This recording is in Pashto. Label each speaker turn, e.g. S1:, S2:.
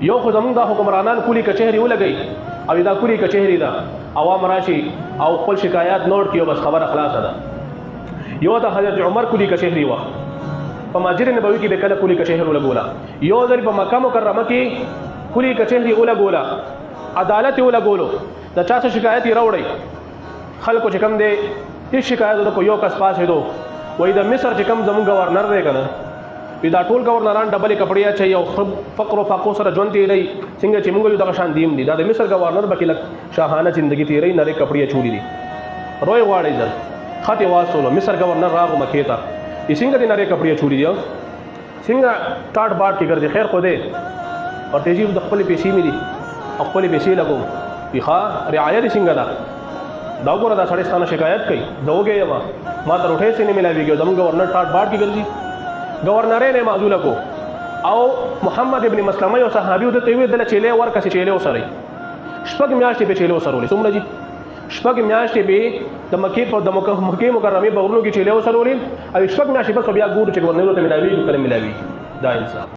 S1: یو خو زمونږ د حکمرانان کولی کچهري ولګي او دا کولی کچهري ده عوام راشي او خپل شکایات نوٹ کیو بس خبره خلاصه ده. یو د حضرت عمر کولی کچهري و په مسجد نبوي کې د کله کولی کچهري ولګولا، یو ځل په مکه مکرمه کې کولی کچهري ولګولا، عدالت ولګولو د چا څه شکایت یې راوړی خلکو چې کم دی هیڅ شکایت د کو یو کس پاسې دو وای د مصر چې کم زموږ گورنر دی کنه دا ټول گورنران ډبلې کپړې اچي او فقر او فاقو سره ژوند تیری څنګه چې موږ یو دغه شان دیم دي دا د مصر گورنر بکې لک شاهانه ژوندۍ تیری نری کپړې چولی دي روي واړې ځل خطي واسولو مصر گورنر راغو مکې ته څنګه دي نری کپړې چولی دي څنګه ټاټ باټ کې ګرځي خیر خو دې ورته جیب د خپل پیسې مې دي خپل پیسې لګوم ښه رعایت څنګه ده دا وګوره دا سړی ستانه شکایت کوي زوګې یم ما ته روټۍ سي نه ملاويږي زموږ گورنر ټاټ باټ کې ګرځي گورنر نه معذوله کو او محمد ابن مسلمه یو صحابي د توی د چيله ور کسي چيله وسره شپږ میاشتې په چيله وسرولې څومره دي شپږ میاشتې به د مکې په د مکې مکرمه په ورونو کې چيله وسرولې او شپږ میاشتې په بیا ګور چې گورنر ته ملاوي کله ملاوي دا انصاف